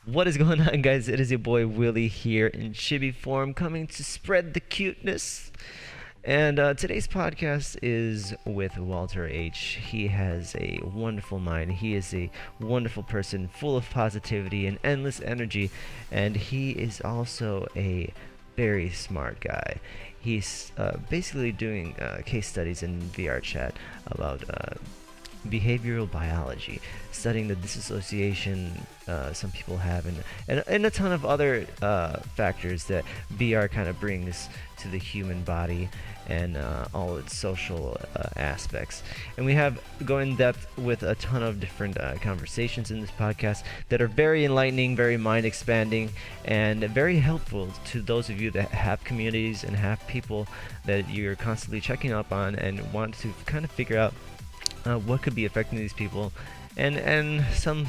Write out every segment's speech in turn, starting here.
What is going on, guys? It is your boy Willie here in chibi form, coming to spread the cuteness. And today's podcast is with Walter H. He has a wonderful mind. He is a wonderful person, full of positivity and endless energy. And he is also a very smart guy. He's basically doing case studies in VR chat about behavioral biology, studying the disassociation some people have, and a ton of other factors that VR kind of brings to the human body and all its social aspects. And we have go in depth with a ton of different conversations in this podcast that are very enlightening, very mind expanding, and very helpful to those of you that have communities and have people that you're constantly checking up on and want to kind of figure out what could be affecting these people, and some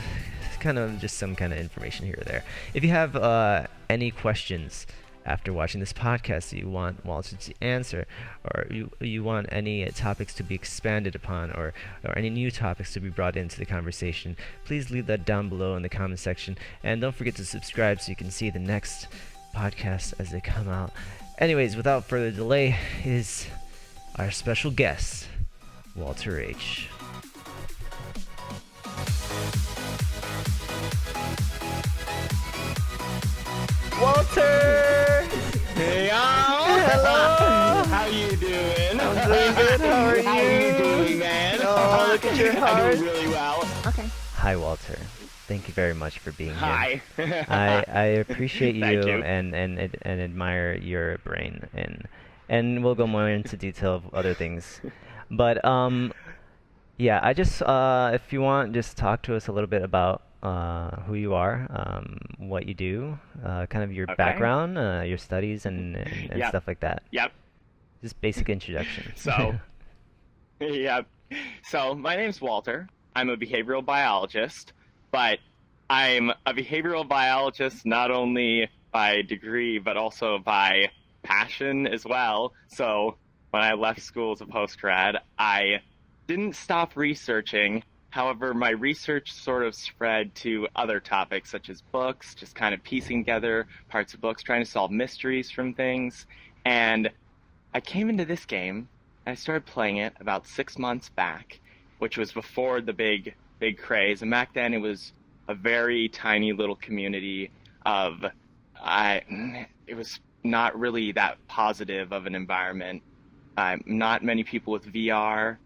kind of information here or there. If you have any questions after watching this podcast that you want Walter to answer, or you want any topics to be expanded upon, or any new topics to be brought into the conversation, please leave that down below in the comment section, and don't forget to subscribe so you can see the next podcasts as they come out. Anyways, without further delay, is our special guest, Walter H. Walter! Hey, Hello! How you doing? I'm doing good. How are you? How you doing, man? Oh, look at your heart. I'm doing really well. Okay. Hi, Walter. Thank you very much for being Hi. here. I appreciate Thank you. and admire your brain, and we'll go more into detail of other things. But yeah, I just if you want, just talk to us a little bit about who you are, what you do, kind of your Okay. background, your studies, and Yep. stuff like that. Yep. Just basic introduction. So, yep. So, my name's Walter. I'm a behavioral biologist, but I'm a behavioral biologist not only by degree, but also by passion as well. So, when I left school as a postgrad, I didn't stop researching. However, my research sort of spread to other topics such as books, just kind of piecing together parts of books, trying to solve mysteries from things. And I came into this game, and I started playing it about 6 months back, which was before the big craze. And back then it was a very tiny little community of, it was not really that positive of an environment. Not many people with VR.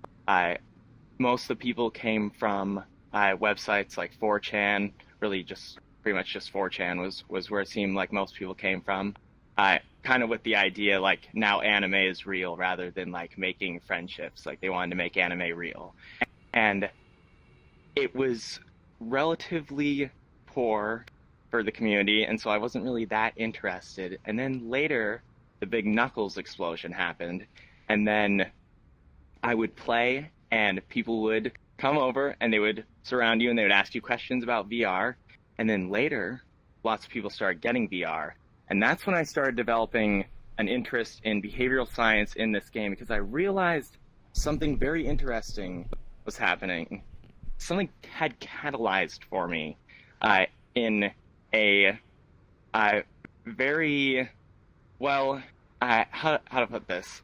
Most of the people came from websites like 4chan, really just pretty much just 4chan was where it seemed like most people came from. Kind of with the idea like now anime is real rather than like making friendships. Like they wanted to make anime real. And it was relatively poor for the community, and so I wasn't really that interested. And then later, the big Knuckles explosion happened, and then I would play, and people would come over, and they would surround you, and they would ask you questions about VR. And then later, lots of people started getting VR. And that's when I started developing an interest in behavioral science in this game, because I realized something very interesting was happening. Something had catalyzed for me in a very, well, how to put this?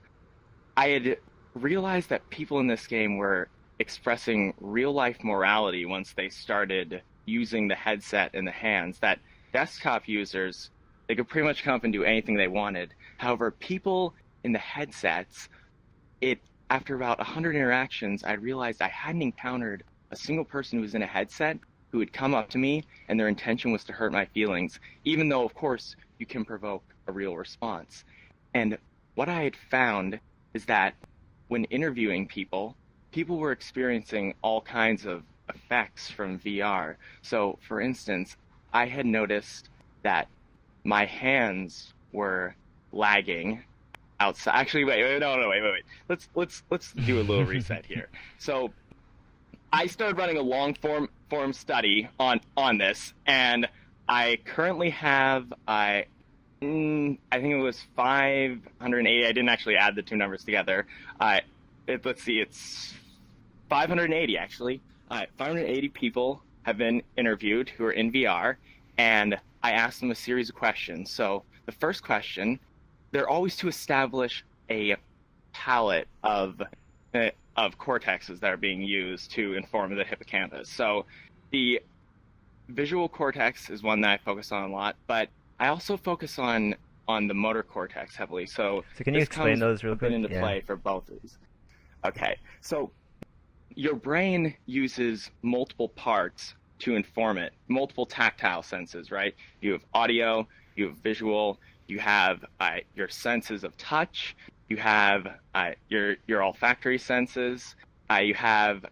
I had realized that people in this game were expressing real-life morality once they started using the headset in the hands, that desktop users, they could pretty much come up and do anything they wanted. However, people in the headsets, after about 100 interactions, I realized I hadn't encountered a single person who was in a headset who would come up to me and their intention was to hurt my feelings, even though, of course, you can provoke a real response. And what I had found is that when interviewing people, people were experiencing all kinds of effects from VR. So, for instance, I had noticed that my hands were lagging outside. Actually, wait. Let's do a little reset here. So, I started running a long form study on this, and I currently have I think it was 580. I didn't actually add the two numbers together. Let's see, it's 580 actually. 580 people have been interviewed who are in VR, and I ask them a series of questions. So the first question, they're always to establish a palette of cortexes that are being used to inform the hippocampus. So the visual cortex is one that I focus on a lot, but I also focus on the motor cortex heavily. So can you explain those real quick? Into play for both of these. Okay, so your brain uses multiple parts to inform it, multiple tactile senses, right? You have audio, you have visual, you have your senses of touch, you have your olfactory senses, you have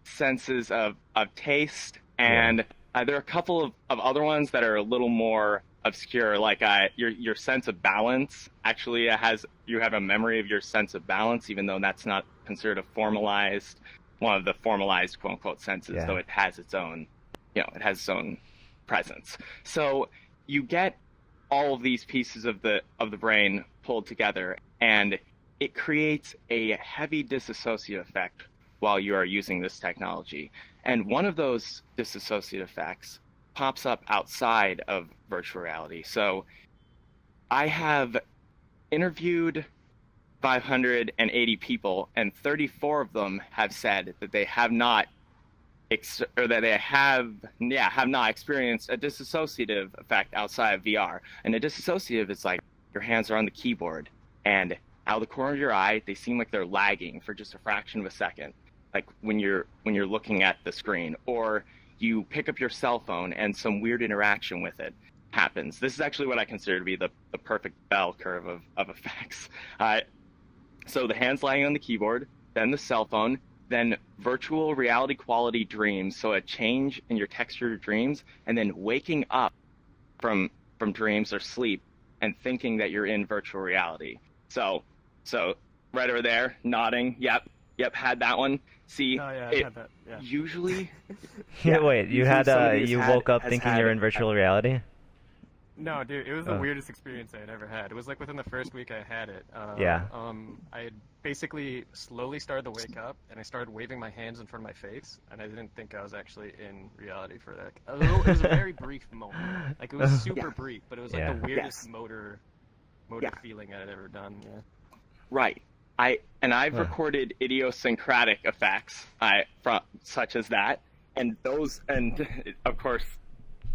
senses of taste, and there are a couple of other ones that are a little more obscure, like your sense of balance. Actually, you have a memory of your sense of balance, even though that's not considered one of the formalized quote unquote senses, though it has its own, it has its own presence. So you get all of these pieces of the brain pulled together, and it creates a heavy disassociative effect while you are using this technology. And one of those disassociative effects pops up outside of virtual reality. So I have interviewed 580 people, and 34 of them have said that they have not have not experienced a dissociative effect outside of VR. And a dissociative is like your hands are on the keyboard, and out of the corner of your eye, they seem like they're lagging for just a fraction of a second, like when you're looking at the screen, or you pick up your cell phone and some weird interaction with it happens. This is actually what I consider to be the perfect bell curve of effects. So the hands lying on the keyboard, then the cell phone, then virtual reality quality dreams, so a change in your texture of dreams, and then waking up from dreams or sleep and thinking that you're in virtual reality. So right over there, nodding, yep, had that one. See, I had that. Yeah. Usually... Wait, you woke up thinking you're in virtual reality? No, dude, it was the weirdest experience I had ever had. It was like within the first week I had it. I had basically slowly started to wake up, and I started waving my hands in front of my face, and I didn't think I was actually in reality for that. It was a very brief moment. Like, it was super brief, but it was like the weirdest motor feeling I had ever done. Yeah. Right. I've recorded idiosyncratic effects such as that, and those, and of course,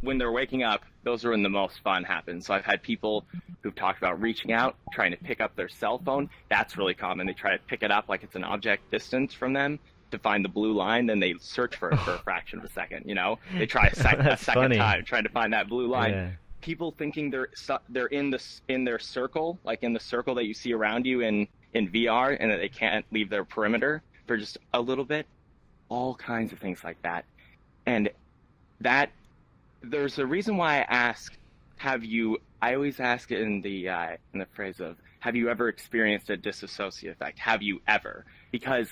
when they're waking up, those are when the most fun happens. So I've had people who've talked about reaching out, trying to pick up their cell phone. That's really common. They try to pick it up like it's an object distance from them to find the blue line. Then they search for it for a fraction of a second. They try a second time trying to find that blue line. Yeah. People thinking they're in their circle, like in the circle that you see around you in VR, and that they can't leave their perimeter for just a little bit. All kinds of things like that. And that, there's a reason why I ask, I always ask it in the phrase of, have you ever experienced a disassociative effect? Have you ever? Because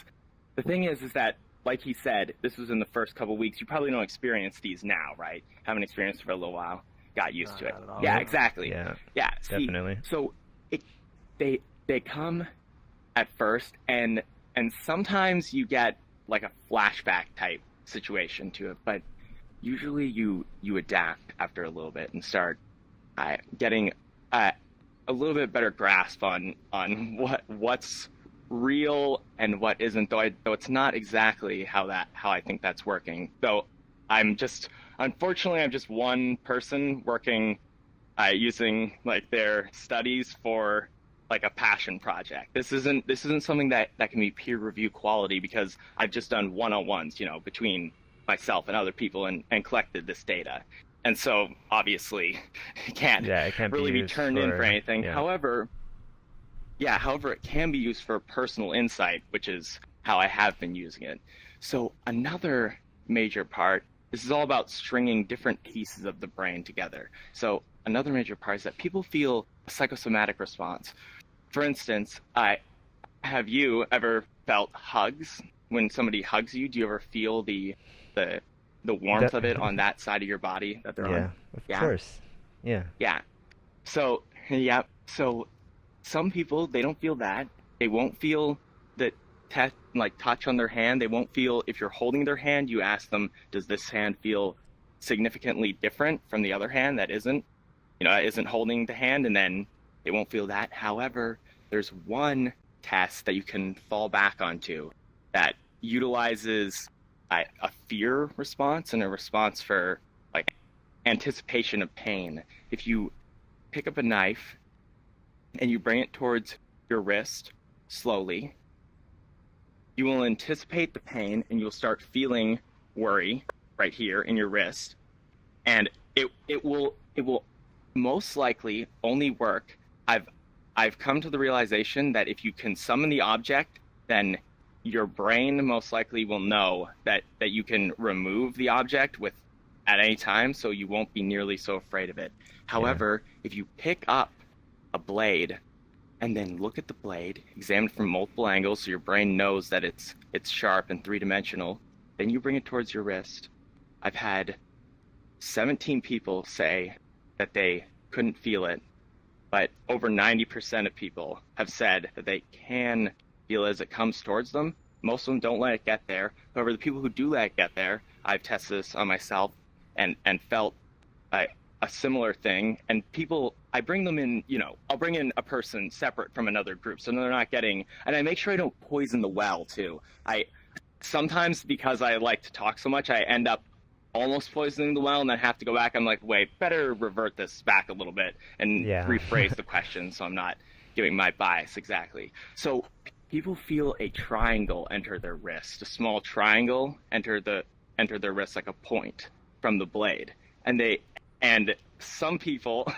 the thing is that, like he said, this was in the first couple of weeks. You probably don't experience these now, right? Haven't experienced it for a little while. Got used to it. Yeah, exactly. Yeah, see, definitely. So they come at first, and sometimes you get like a flashback type situation to it, but usually you adapt after a little bit and start getting a little bit better grasp on what's real and what isn't, though it's not exactly how I think that's working. Though unfortunately I'm just one person working using like their studies for like a passion project. This isn't something that can be peer review quality, because I've just done one-on-ones, between myself and other people and collected this data. And so obviously it can't really be turned in for anything. Yeah. However, it can be used for personal insight, which is how I have been using it. So another major part, this is all about stringing different pieces of the brain together. So another major part is that people feel a psychosomatic response. For instance, have you ever felt hugs? When somebody hugs you, do you ever feel the warmth of it on that side of your body that they're on? Of course. Yeah. So some people, they don't feel that. They won't feel the touch on their hand. They won't feel, if you're holding their hand, you ask them, does this hand feel significantly different from the other hand that isn't holding the hand, and then it won't feel that. However, there's one test that you can fall back onto that utilizes a fear response and a response for like anticipation of pain. If you pick up a knife and you bring it towards your wrist slowly, you will anticipate the pain and you'll start feeling worry right here in your wrist. And it will most likely only work. I've come to the realization that if you can summon the object, then your brain most likely will know that you can remove the object at any time, so you won't be nearly so afraid of it. However, if you pick up a blade and then look at the blade, examine it from multiple angles so your brain knows that it's sharp and three-dimensional, then you bring it towards your wrist. I've had 17 people say that they couldn't feel it, but over 90% of people have said that they can feel it as it comes towards them. Most of them don't let it get there. However, the people who do let it get there, I've tested this on myself and felt a similar thing. And people, I bring them in, I'll bring in a person separate from another group, so they're not getting, and I make sure I don't poison the well too. Sometimes, because I like to talk so much, I end up almost poisoning the well and then have to go back. I'm like, wait, better revert this back a little bit and rephrase the question so I'm not giving my bias exactly. So people feel a triangle enter their wrist, a small triangle enter their wrist, like a point from the blade. And some people,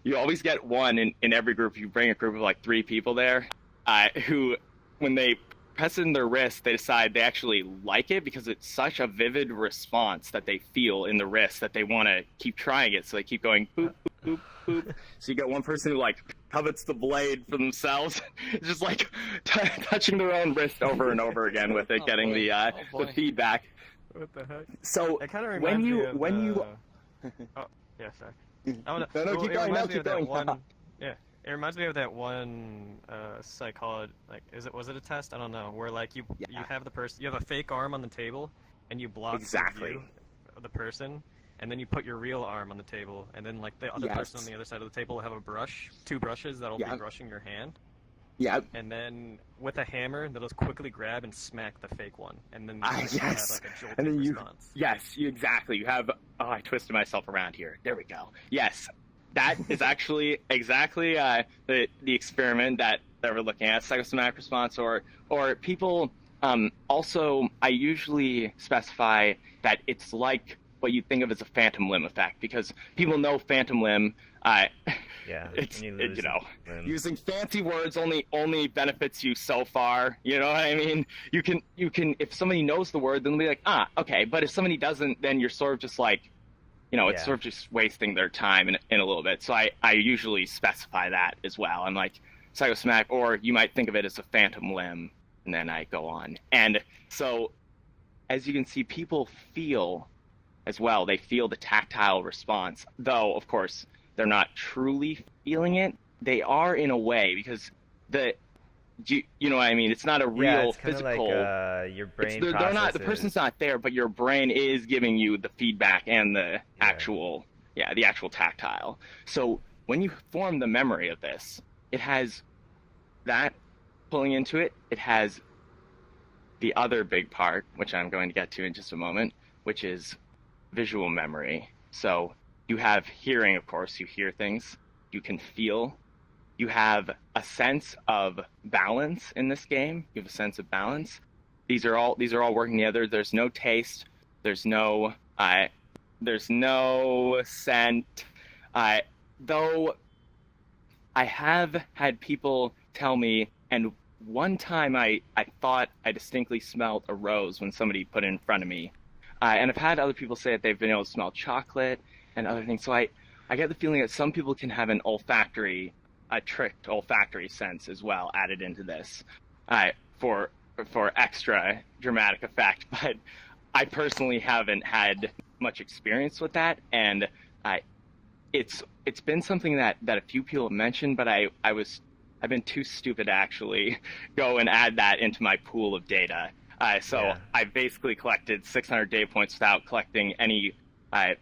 you always get one in every group. You bring a group of like 3 people there, who, when they press it in their wrist, they decide they actually like it because it's such a vivid response that they feel in the wrist that they want to keep trying it. So they keep going boop, boop, boop, boop. So you get one person who like covets the blade for themselves. It's just like touching their own wrist over and over again with it, getting the feedback. What the heck? So it kind of reminds me of oh, yeah, sorry. Keep going. Yeah. It reminds me of that one psychology, like, was it a test? I don't know, where like you have the person, you have a fake arm on the table, and you block the view of the person, and then you put your real arm on the table, and then like the other person on the other side of the table will have a brush, 2 brushes that'll be brushing your hand. Yeah. And then with a hammer, they'll just quickly grab and smack the fake one, and then you have like a jolting response. Exactly. You have. Oh, I twisted myself around here. There we go. Yes. That is actually exactly the experiment that we're looking at, psychosomatic response, or people. Also, I usually specify that it's like what you think of as a phantom limb effect, because people know phantom limb. It's using fancy words only benefits you so far. You know what I mean? You can if somebody knows the word, then they'll be like, okay. But if somebody doesn't, then you're sort of just like, it's sort of just wasting their time in a little bit. So I usually specify that as well. I'm like, psychosomatic, or you might think of it as a phantom limb, and then I go on. And so, as you can see, people feel as well. They feel the tactile response, though, of course, they're not truly feeling it. They are in a way, because you know what I mean? It's not a real it's physical. Like, your brain. They're not. The person's not there, but your brain is giving you the feedback and the actual tactile. So when you form the memory of this, it has that pulling into it. It has the other big part, which I'm going to get to in just a moment, which is visual memory. So you have hearing, of course. You hear things. You can feel. You have a sense of balance in this game. You have a sense of balance. These are all working together. There's no taste. There's no scent. Though I have had people tell me, and one time I thought I distinctly smelled a rose when somebody put it in front of me. And I've had other people say that they've been able to smell chocolate and other things. So I get the feeling that some people can have a tricked olfactory sense as well added into this for extra dramatic effect. But I personally haven't had much experience with that, and it's been something that a few people have mentioned, but I've been too stupid to actually go and add that into my pool of data. So I basically collected 600 data points without collecting any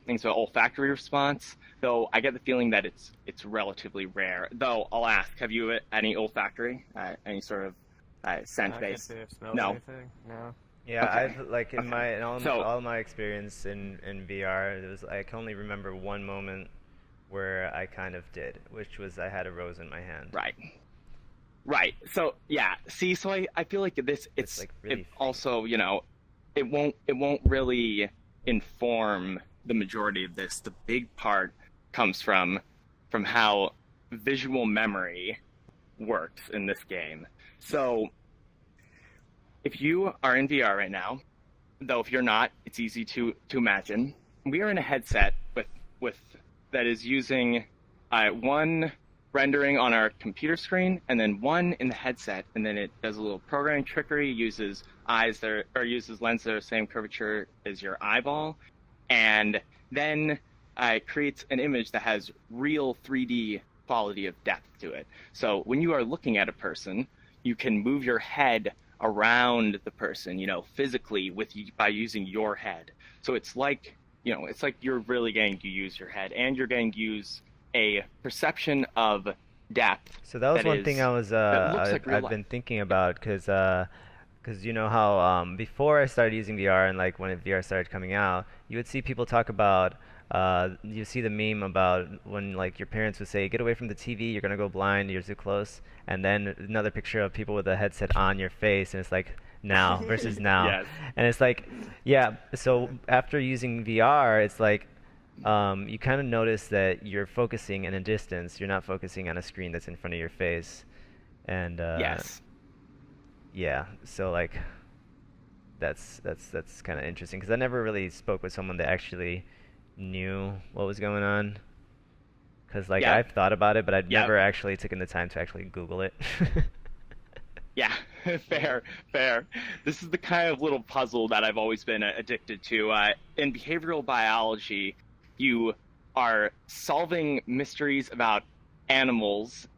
things about olfactory response. Though I get the feeling that it's relatively rare. Though I'll ask, have you any olfactory, any sort of scent based? No. Anything. No. Yeah, Okay. I've like in all my experience in VR, I can only remember one moment where I kind of did, which was I had a rose in my hand. Right. So yeah. See, so I feel like it's like really it also, it won't really inform the majority of this. The big part comes from how visual memory works in this game. So if you are in VR right now, though if you're not, it's easy to imagine. We are in a headset with that is using one rendering on our computer screen and then one in the headset, and then it does a little programming trickery, uses lenses that are the same curvature as your eyeball, and then creates an image that has real 3D quality of depth to it. So when you are looking at a person, you can move your head around the person, physically by using your head. So it's like you're really getting to use your head, and you're getting to use a perception of depth. So that was one thing I've been thinking about, because you know how before I started using VR and like when VR started coming out, you would see people talk about you see the meme about when like your parents would say, "Get away from the TV, you're gonna go blind, you're too close," and then another picture of people with a headset on your face, and it's like now versus now. Yes. And it's like, yeah. So after using VR, it's like you kind of notice that you're focusing in a distance. You're not focusing on a screen that's in front of your face, and yes. Yeah. So like, that's kind of interesting, because I never really spoke with someone that actually knew what was going on. Because like I've thought about it, but I'd never actually taken the time to actually Google it. Yeah, fair. This is the kind of little puzzle that I've always been addicted to. In behavioral biology, you are solving mysteries about animals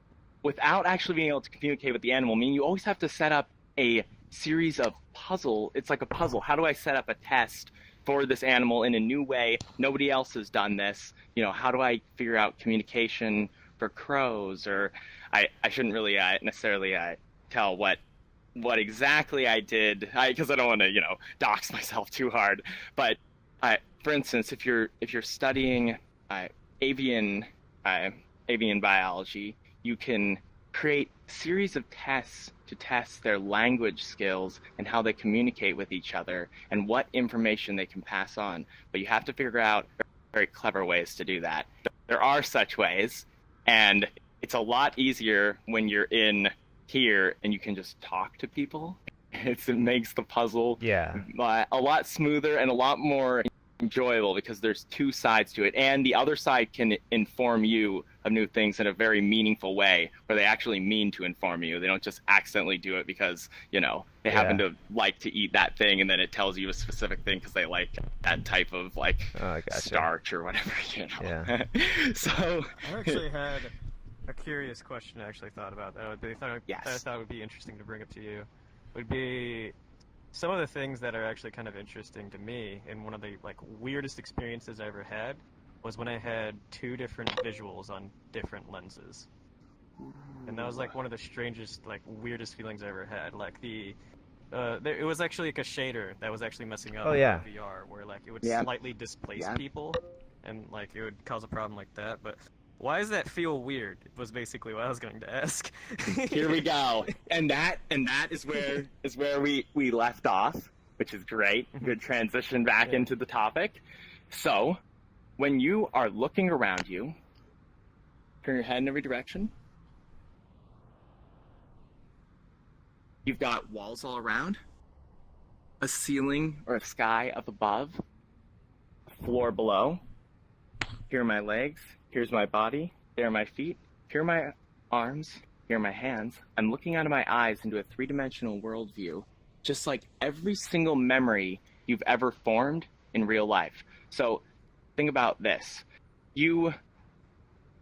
without actually being able to communicate with the animal. I mean, you always have to set up a series of puzzle. It's like a puzzle. How do I set up a test for this animal in a new way? Nobody else has done this. How do I figure out communication for crows? Or I shouldn't really necessarily tell what exactly I did, because I don't want to dox myself too hard. But for instance, if you're studying avian biology, you can create a series of tests to test their language skills and how they communicate with each other and what information they can pass on. But you have to figure out very clever ways to do that. There are such ways, and it's a lot easier when you're in here and you can just talk to people. It makes the puzzle a lot smoother and a lot more enjoyable, because there's two sides to it, and the other side can inform you of new things in a very meaningful way, where they actually mean to inform you. They don't just accidentally do it because they happen to like to eat that thing, and then it tells you a specific thing because they like that type of starch or whatever. So I actually had a curious question. I actually thought about that. I thought it would be interesting to bring up to you. Would be some of the things that are actually kind of interesting to me, and one of the weirdest experiences I ever had was when I had two different visuals on different lenses. And that was one of the strangest, weirdest feelings I ever had. It was actually a shader that was actually messing up VR, where it would slightly displace people, and it would cause a problem like that. But why does that feel weird? Was basically what I was going to ask. Here we go, and that is where we left off, which is great. Good transition back into the topic. So, when you are looking around you, turn your head in every direction. You've got walls all around, a ceiling or a sky up above, a floor below. Here are my legs. Here's my body. There are my feet. Here are my arms. Here are my hands. I'm looking out of my eyes into a three-dimensional worldview, just like every single memory you've ever formed in real life. So think about this.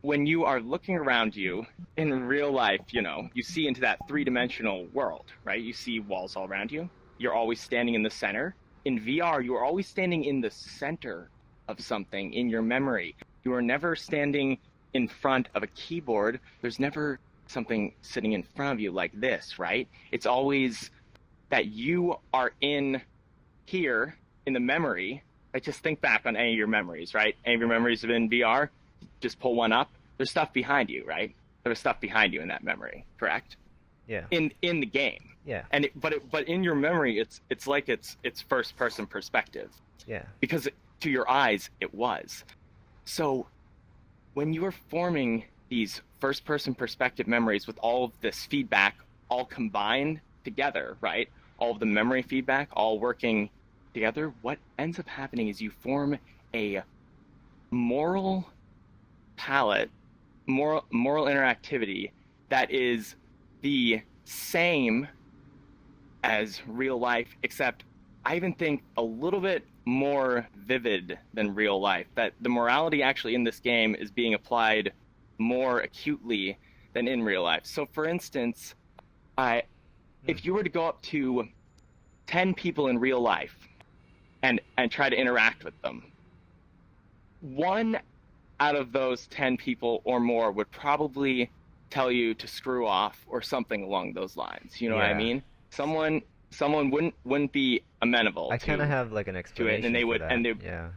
When you are looking around you in real life, you see into that three-dimensional world, right? You see walls all around you. you're always standing in the center. In VR, you are always standing in the center of something in your memory. You are never standing in front of a keyboard. There's never something sitting in front of you like this, right? It's always that you are in here in the memory. Like, just think back on any of your memories, right? Any of your memories have been VR, just pull one up. There's stuff behind you, right? There's stuff behind you in that memory, correct? Yeah. In the game. Yeah. And but in your memory, it's like it's first person perspective. Yeah. Because to your eyes, it was. So when you are forming these first person perspective memories with all of this feedback all combined together, right? All of the memory feedback all working together, what ends up happening is you form a moral palette, moral interactivity that is the same as real life, except I even think a little bit more vivid than real life. That the morality actually in this game is being applied more acutely than in real life. So for instance, if you were to go up to 10 people in real life and try to interact with them, one out of those 10 people or more would probably tell you to screw off or something along those lines. You know what I mean? Someone wouldn't be amenable. I kind of have like an explanation to it, and they for would, that. and they, yeah.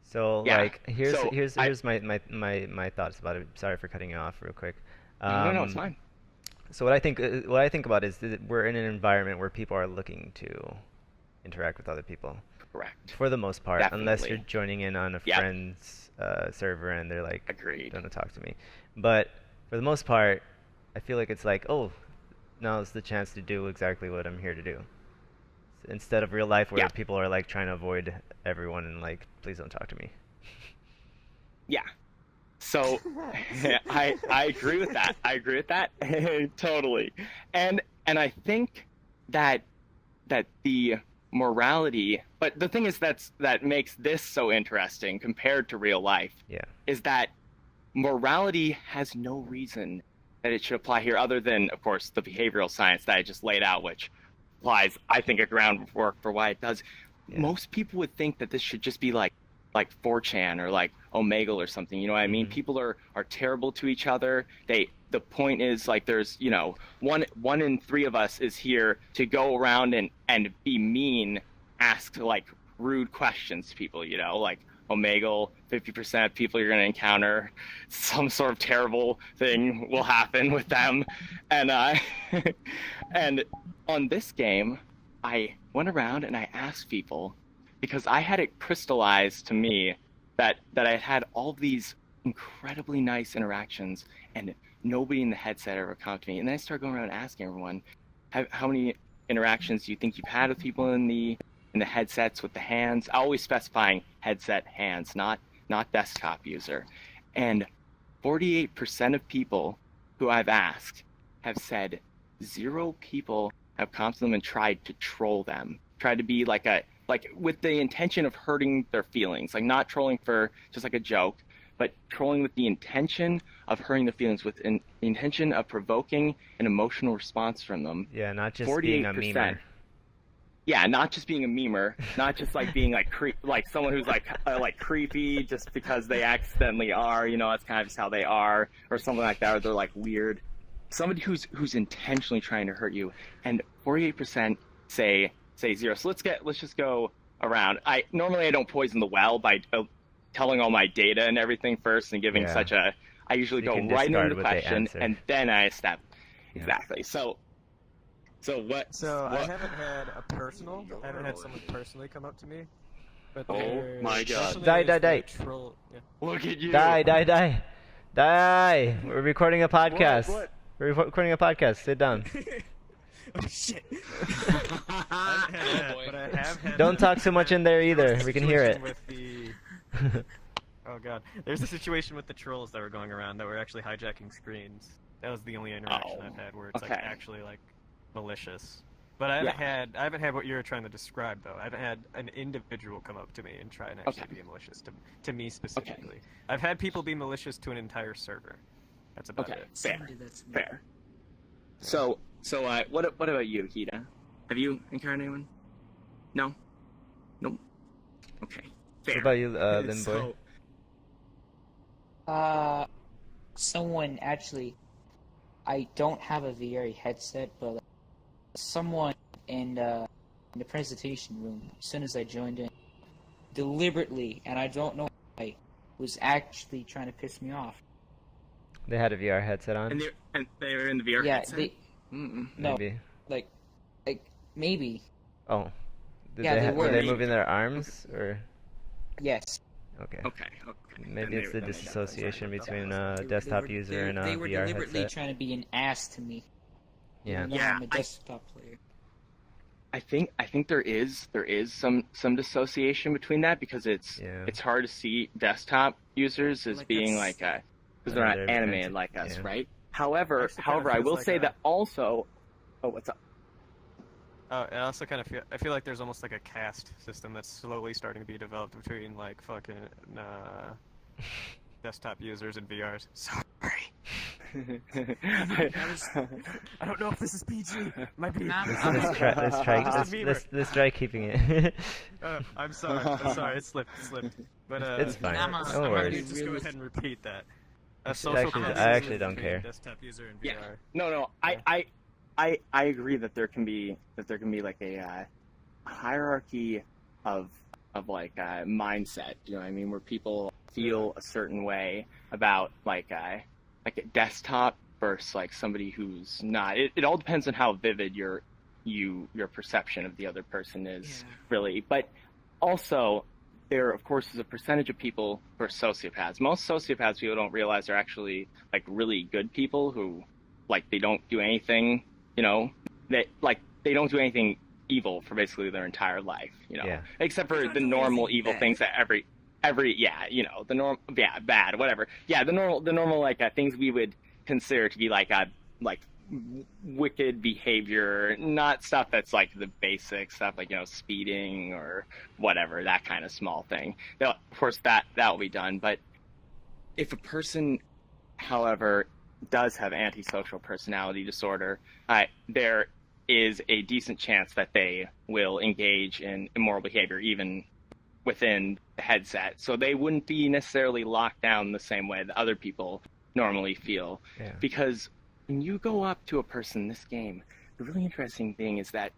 So like here's I, my thoughts about it. Sorry for cutting you off real quick. No, it's fine. So what I think about is that we're in an environment where people are looking to interact with other people. Correct. For the most part, Definitely. unless you're joining in on a friend's server and they're like, agreed, don't talk to me. But for the most part, I feel like it's like, oh, now's the chance to do exactly what I'm here to do. Instead of real life where people are like trying to avoid everyone and like, please don't talk to me. Yeah. So I agree with that. I agree with that. Totally. And I think that the morality, but the thing is that makes this so interesting compared to real life, is that morality has no reason that it should apply here other than, of course, the behavioral science that I just laid out, which applies, I think, a groundwork for why it does. Most people would think that this should just be like 4chan or like Omegle or something, you know what I mean? People are terrible to each other. The point is, like, there's, you know, one in 3 of us is here to go around and be mean, ask like rude questions to people, you know, like Omegle, 50% of people you're going to encounter some sort of terrible thing will happen with them. And and on this game, I went around and I asked people, because I had it crystallized to me that I had all these incredibly nice interactions and nobody in the headset ever come to me. And then I started going around asking everyone, how many interactions do you think you've had with people in the headsets with the hands? Always specifying headset hands, not desktop user. And 48% of people who I've asked have said 0 people have come to them and tried to troll them, tried to be like with the intention of hurting their feelings, like not trolling for just like a joke, but trolling with the intention of hurting their feelings, with the intention of provoking an emotional response from them. Yeah, not just 48%. Being a memer. Yeah, not just being a memer, not just like being like like someone who's like creepy just because they accidentally are, you know, that's kind of just how they are, or something like that, or they're like weird. Somebody who's intentionally trying to hurt you, and 48% say 0. So let's just go around. I normally don't poison the well by telling all my data and everything first and giving such a. I usually go right into the question and then I step. Yeah. Exactly. So what? So what? I haven't had someone personally come up to me. But oh my god! Die! Troll, yeah. Look at you! Die! We're recording a podcast. What? We're recording a podcast. Sit down. Oh shit! Don't talk so much in there either. We can hear it. Oh god, there's a situation with the trolls that were going around that were actually hijacking screens. That was the only interaction I've had where it's like actually like malicious. But I haven't had what you're trying to describe though. I haven't had an individual come up to me and try and actually be malicious to me specifically. I've had people be malicious to an entire server. That's about it. Fair. So what about you, Hida? Have you encountered anyone? No? Nope. Okay. Fair. What about you, Limboy? Someone actually, I don't have a VR headset, but someone in the presentation room, as soon as I joined in, deliberately, and I don't know why, was actually trying to piss me off. They had a VR headset on? And they were in the VR headset? No, Maybe. like, maybe. Oh. Were they moving their arms, or? Yes. Okay. Okay. Maybe it's the disassociation between a desktop user and a VR headset. They were deliberately trying to be an ass to me. Yeah. I'm a desktop player. I think there is some dissociation between that, because it's hard to see desktop users as being like because they're not animated like us, right? However, I will say that also. Oh, what's up? I also kind of feel like there's almost like a caste system that's slowly starting to be developed between like fucking desktop users and VRs. Sorry. I don't know if this is PG. Might be. Let's try keeping it. I'm sorry. It slipped. But it's fine. No worries. Just go ahead and repeat that. I actually don't care. Desktop user and VR. Yeah. No. I agree that there can be like a hierarchy of like mindset. You know what I mean? Where people feel a certain way about like a desktop versus like somebody who's not. It all depends on how vivid your perception of the other person is, really. But also, there of course is a percentage of people who are sociopaths. Most sociopaths people don't realize are actually like really good people who like they don't do anything. You know, that like they don't do anything evil for basically their entire life. You know, except for the normal evil things that every bad, whatever. Yeah, the normal like things we would consider to be like wicked behavior, not stuff that's like the basic stuff like speeding or whatever, that kind of small thing. Of course that will be done, but if a person, however, does have antisocial personality disorder, there is a decent chance that they will engage in immoral behavior even within the headset. So they wouldn't be necessarily locked down the same way that other people normally feel. Yeah. Because when you go up to a person in this game, the really interesting thing is that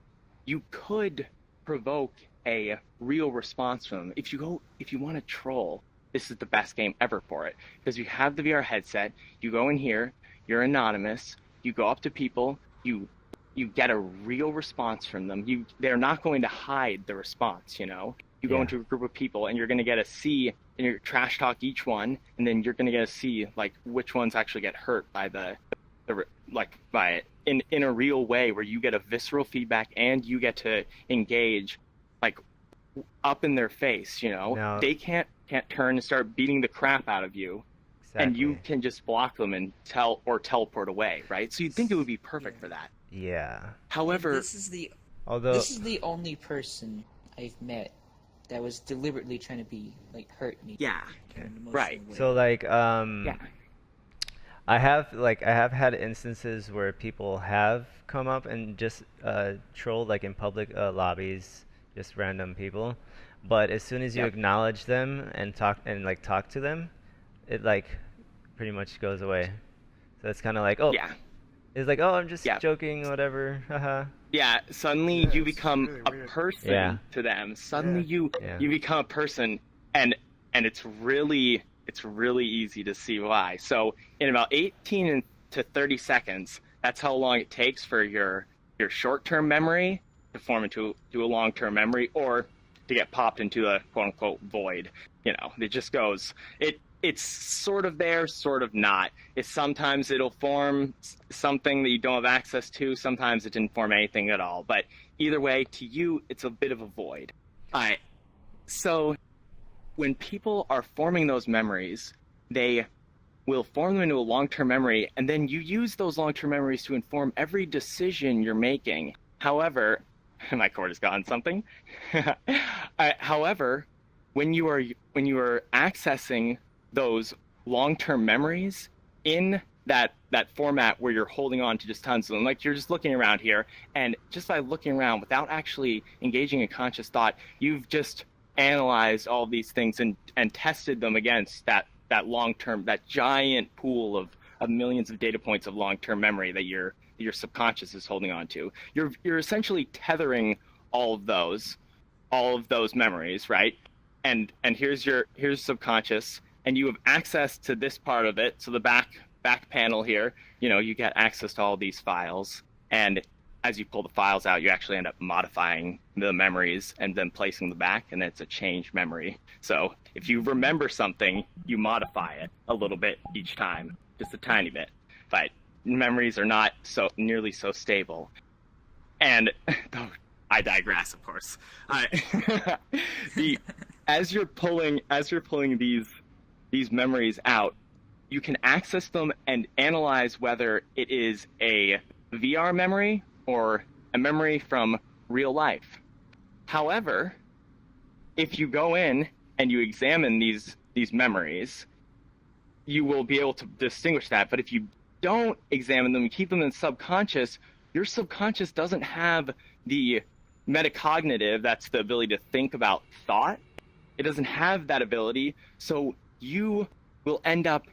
you could provoke a real response from them. If you want to troll, this is the best game ever for it, because you have the VR headset, you go in here, you're anonymous, you go up to people, you get a real response from them. They're not going to hide the response, You go into a group of people and you're going to get a see, and you trash talk each one, and then you're going to get a see like which ones actually get hurt by by it in a real way, where you get a visceral feedback and you get to engage like up in their face, Now, they can't turn and start beating the crap out of you. Exactly. And you can just block them and teleport away, right? So you'd think it would be perfect for that. Yeah. However, this is the only person I've met that was deliberately trying to hurt me. Yeah. Right. Way. So I have had instances where people have come up and just trolled in public lobbies, just random people. But as soon as you acknowledge them and talk to them, it pretty much goes away. So it's kind of like, it's like, I'm just joking, whatever, haha. Yeah, suddenly you become a person to them. Suddenly you become a person, and it's really easy to see why. So in about 18 to 30 seconds, that's how long it takes for your short-term memory to form into a long-term memory, or to get popped into a quote-unquote void. It just goes. It's sort of there, sort of not. Sometimes it'll form something that you don't have access to. Sometimes it didn't form anything at all. But either way, to you, it's a bit of a void. So when people are forming those memories, they will form them into a long-term memory, and then you use those long-term memories to inform every decision you're making. However, my cord has gotten something. However, when you are accessing those long-term memories in that that format where you're holding on to just tons of them. Like you're just looking around here, and just by looking around without actually engaging in conscious thought, you've just analyzed all these things and tested them against that long-term, that giant pool of millions of data points of long-term memory that your subconscious is holding on to. You're essentially tethering all of those memories, right? And here's subconscious, and you have access to this part of it. So the back panel here, you get access to all these files, and as you pull the files out, you actually end up modifying the memories and then placing them back, and it's a changed memory. So if you remember something, you modify it a little bit each time, just a tiny bit. But memories are not nearly so stable. And I digress, of course. As you're pulling these memories out, you can access them and analyze whether it is a VR memory or a memory from real life. However, if you go in and you examine these memories, you will be able to distinguish that. But if you don't examine them and keep them in subconscious, your subconscious doesn't have the metacognitive, that's the ability to think about thought. It doesn't have that ability, so you will end up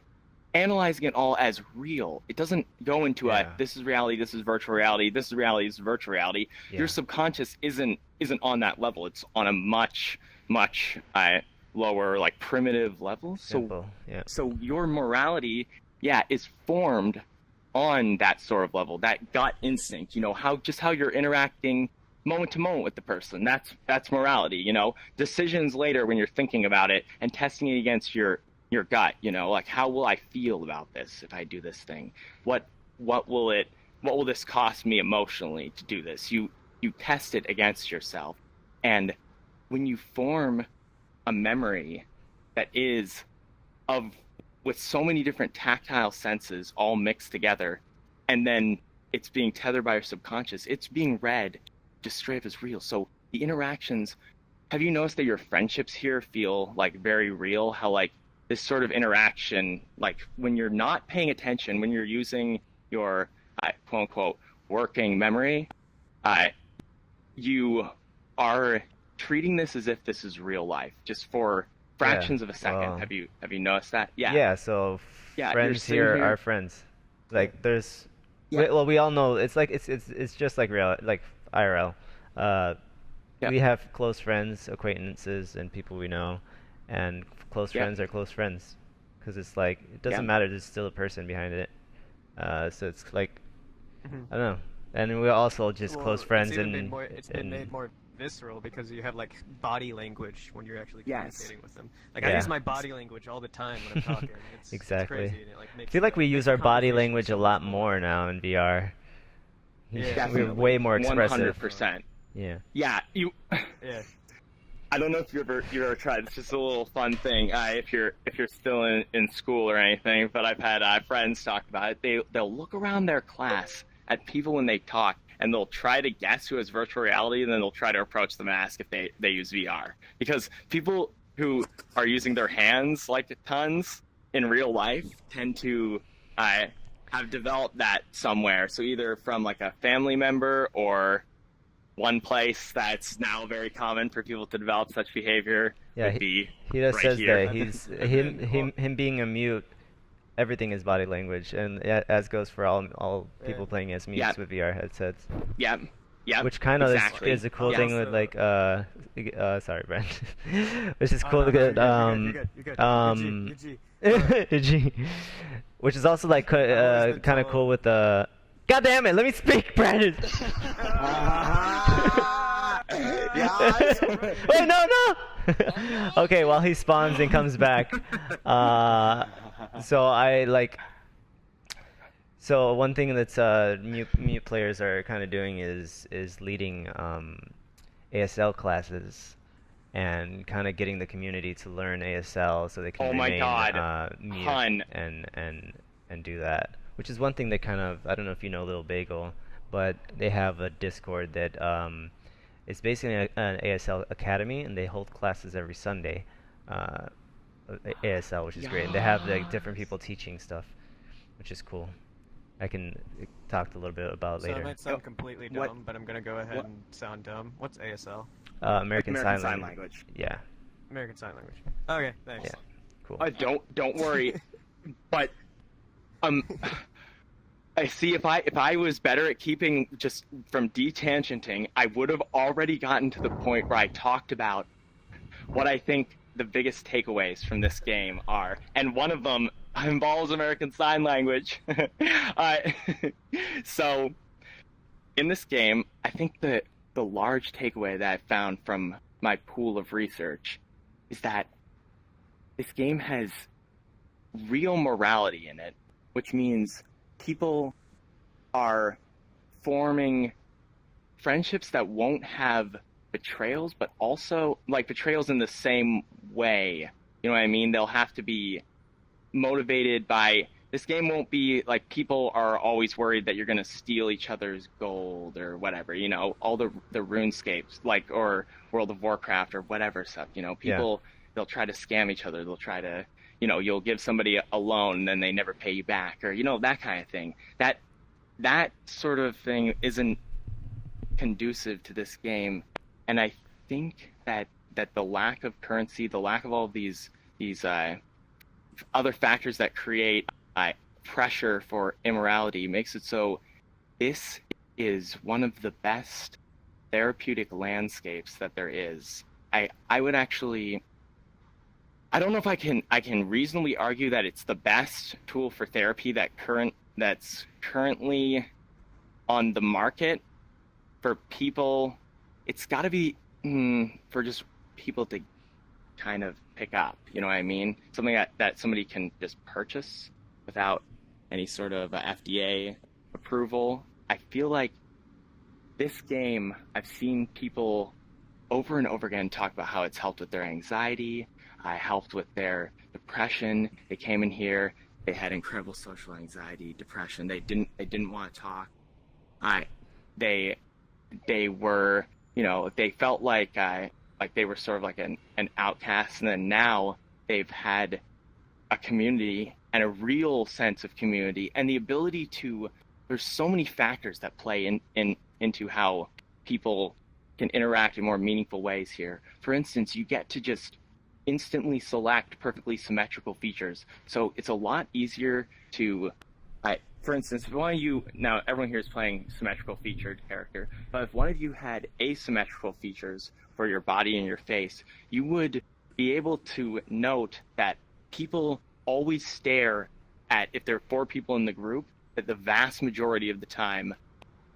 analyzing it all as real. It doesn't go into this is reality, this is virtual reality, this is reality, this is virtual reality. Yeah. Your subconscious isn't on that level. It's on a much lower, like primitive level. So your morality, is formed on that sort of level, that gut instinct. How you're interacting moment to moment with the person. That's morality. Decisions later when you're thinking about it and testing it against your gut, like how will I feel about this if I do this thing? What will this cost me emotionally to do this? You test it against yourself. And when you form a memory that is with so many different tactile senses all mixed together, and then it's being tethered by your subconscious, it's being read just straight up as real. So the interactions, have you noticed that your friendships here feel like very real? How like this sort of interaction, like when you're not paying attention, when you're using your quote unquote working memory, you are treating this as if this is real life, just for fractions of a second. Have you noticed that? So friends here are friends. Like there's we all know it's like it's just like real, like IRL. We have close friends, acquaintances, and people we know, and close friends are close friends, because it's like it doesn't matter. There's still a person behind it. So it's like I don't know. And we're also just close friends. It's been made more visceral because you have like body language when you're actually communicating with them. Like I use my body language all the time when I'm talking. Exactly. It's crazy. And it, like, makes I feel like we use our body language a lot more now in VR. We're way more expressive. 100%. Yeah. Yeah. I don't know if you've ever tried. It's just a little fun thing. If you're still in school or anything, but I've had friends talk about it. They'll look around their class at people when they talk, and they'll try to guess who has virtual reality, and then they'll try to approach them and ask if they use VR. Because people who are using their hands like tons in real life tend to have developed that somewhere. So either from like a family member or one place that's now very common for people to develop such behavior would be he just right says here. that he's him being a mute. Everything is body language, and as goes for all people playing as mutes with VR headsets. Yeah. Which kind of is a cool thing with like sorry, Brent. Which is cool. Which is also like kind of cool with the. God damn it! Let me speak, Brandon. Wait, no. Okay, while he spawns and comes back. So one thing that's mute players are kind of doing is leading ASL classes and kind of getting the community to learn ASL so they can mute and do that. Which is one thing that kind of, I don't know if you know Little Bagel, but they have a Discord that it's basically an ASL academy, and they hold classes every Sunday. ASL, which is great. And they have like different people teaching stuff, which is cool. I can talk a little bit about So later. it might sound completely dumb, but I'm gonna go ahead and sound dumb. What's ASL? American Sign Language. Yeah. American Sign Language. Okay, thanks. Yeah. Cool. Don't worry, but I see if I was better at keeping just from detangenting, I would have already gotten to the point where I talked about what I think the biggest takeaways from this game are, and one of them involves American Sign Language. So, in this game, I think the large takeaway that I found from my pool of research is that this game has real morality in it, which means people are forming friendships that won't have betrayals, but also like betrayals in the same way. You know what I mean? They'll have to be motivated by, this game won't be like people are always worried that you're going to steal each other's gold or whatever, you know, all the RuneScapes, like, or World of Warcraft or whatever stuff, you know, people, they'll try to scam each other. They'll try to, you know, you'll give somebody a loan and then they never pay you back, or, you know, that kind of thing. That sort of thing isn't conducive to this game. And I think that the lack of currency, the lack of all of these other factors that create pressure for immorality makes it so this is one of the best therapeutic landscapes that there is. I would actually, I don't know if I can reasonably argue that it's the best tool for therapy that's currently on the market for people. It's got to be for just people to kind of pick up, you know what I mean? Something that somebody can just purchase without any sort of FDA approval. I feel like this game, I've seen people over and over again talk about how it's helped with their anxiety, helped with their depression. They came in here, they had incredible social anxiety, depression. They didn't want to talk. They were, you know, they felt like they were sort of like an outcast, and then now they've had a community and a real sense of community and the ability to, there's so many factors that play into how people can interact in more meaningful ways here. For instance, you get to just instantly select perfectly symmetrical features. So it's a lot easier to, for instance, if one of you, now everyone here is playing symmetrical featured character, but if one of you had asymmetrical features for your body and your face, you would be able to note that people always stare at, if there are 4 people in the group, that the vast majority of the time,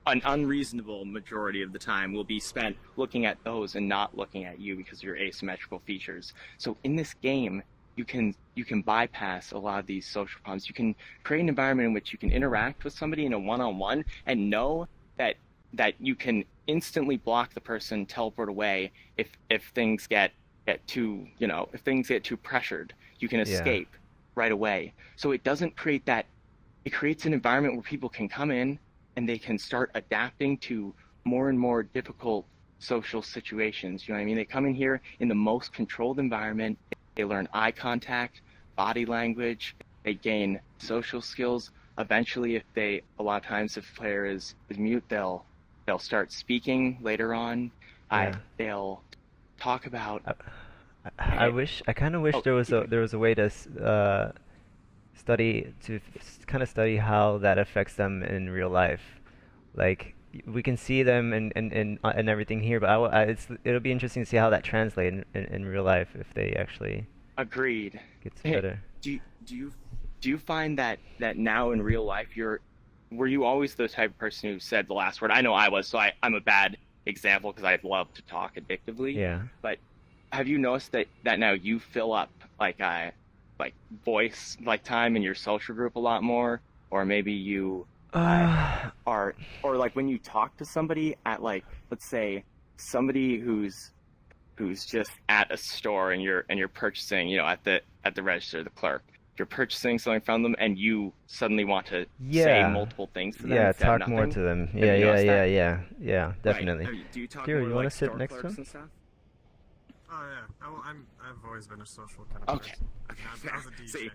an unreasonable majority of the time, will be spent looking at those and not looking at you because of your asymmetrical features. So in this game, you can bypass a lot of these social problems. You can create an environment in which you can interact with somebody in a one-on-one and know that you can instantly block the person, teleport away if things get too, you know, if things get too pressured. You can escape right away. So it doesn't create that, it creates an environment where people can come in and they can start adapting to more and more difficult social situations. You know what I mean? They come in here in the most controlled environment. They learn eye contact, body language. They gain social skills. Eventually, a lot of times if a player is mute, they'll start speaking later on. They'll talk about. I kind of wish there was a way to study how that affects them in real life. Like, we can see them and everything here, but it'll be interesting to see how that translates in real life if they actually gets better. Do you find that now in real life were you always the type of person who said the last word? I know I was, so I'm a bad example because I love to talk addictively. Yeah. But have you noticed that now you fill up like voice time in your social group a lot more, or maybe you or like when you talk to somebody at, like, let's say somebody who's just at a store and you're purchasing, you know, at the register, the clerk, you're purchasing something from them and you suddenly want to say multiple things to them. Yeah, talk more to them. Yeah, definitely. Right. Do you talk Here, more you to, want like, to sit store next to clerks him? and stuff? Oh yeah, I've always been a social kind of person. Okay. I was a DJ.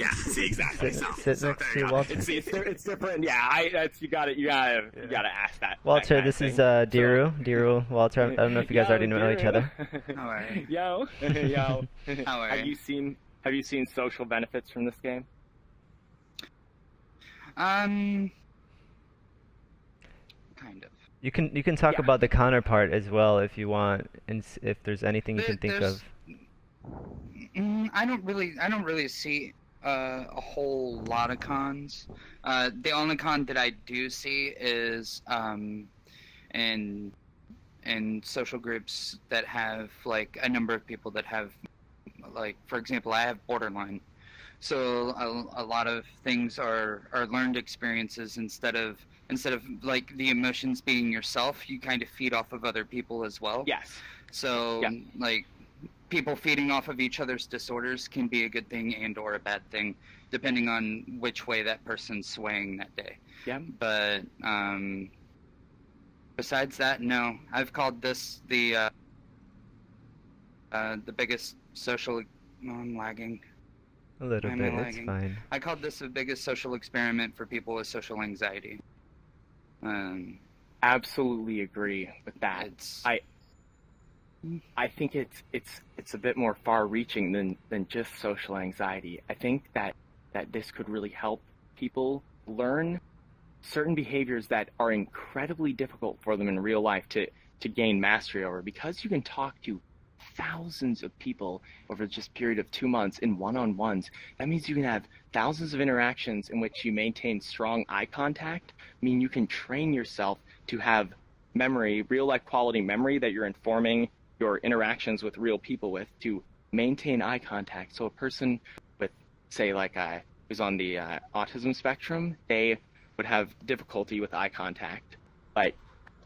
Yeah, see, exactly. Sit next to Walter. It's different. Yeah, you gotta ask that. Walter, that this is thing. Diru, Walter. I don't know if you guys already know each other. How are you? Yo. How are you? Have you seen social benefits from this game? Kind of. You can talk about the counterpart as well if you want, and if there's anything you can think of. I don't really see a whole lot of cons. The only con that I do see is in social groups that have like a number of people that have, like, for example, I have borderline. So a lot of things are learned experiences instead of like the emotions being yourself. You kind of feed off of other people as well. Yes. So like people feeding off of each other's disorders can be a good thing and or a bad thing, depending on which way that person's swaying that day. Yeah. But besides that, no. I've called this the biggest social. No, I'm lagging. A little bit, it's fine. I called this the biggest social experiment for people with social anxiety. Absolutely agree with that. I think it's a bit more far-reaching than just social anxiety. I think that this could really help people learn certain behaviors that are incredibly difficult for them in real life to gain mastery over, because you can talk to thousands of people over just a period of 2 months in one-on-ones. That means you can have thousands of interactions in which you maintain strong eye contact. I mean, you can train yourself to have memory, real-life quality memory that you're informing your interactions with real people with, to maintain eye contact. So a person with, say, like who's on the autism spectrum, they would have difficulty with eye contact. But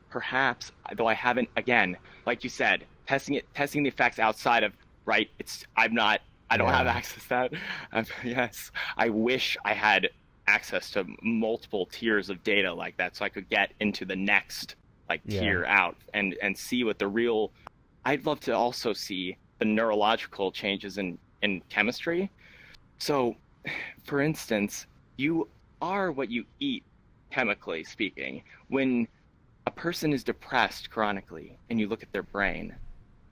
perhaps, though I haven't, again, like you said, testing the effects outside of, right, I don't have access to that. Yes, I wish I had access to multiple tiers of data like that, so I could get into the next tier out and see what the real. I'd love to also see the neurological changes in chemistry. So, for instance, you are what you eat, chemically speaking. When a person is depressed chronically and you look at their brain,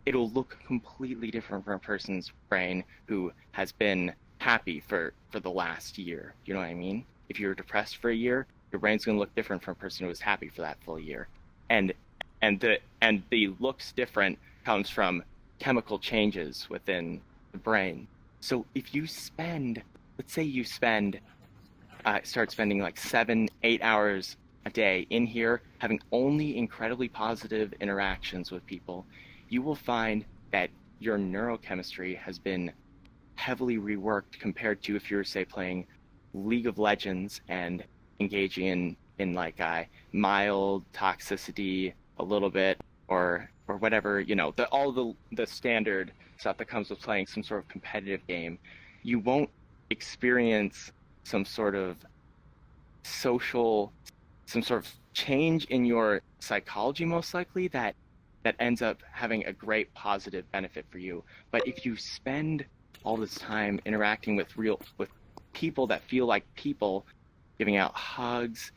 it'll look completely different from a person's brain who has been happy for the last year. You know what I mean? If you're depressed for a year, your brain's going to look different from a person who was happy for that full year. And the looks different comes from chemical changes within the brain. So if you let's say you start spending like 7-8 hours a day in here, having only incredibly positive interactions with people, you will find that your neurochemistry has been heavily reworked compared to if you were, say, playing League of Legends and engaging in like mild toxicity a little bit, or whatever, all the standard stuff that comes with playing some sort of competitive game. You won't experience some sort of change in your psychology, most likely, that ends up having a great positive benefit for you. But if you spend all this time interacting with people that feel like people, giving out hugs,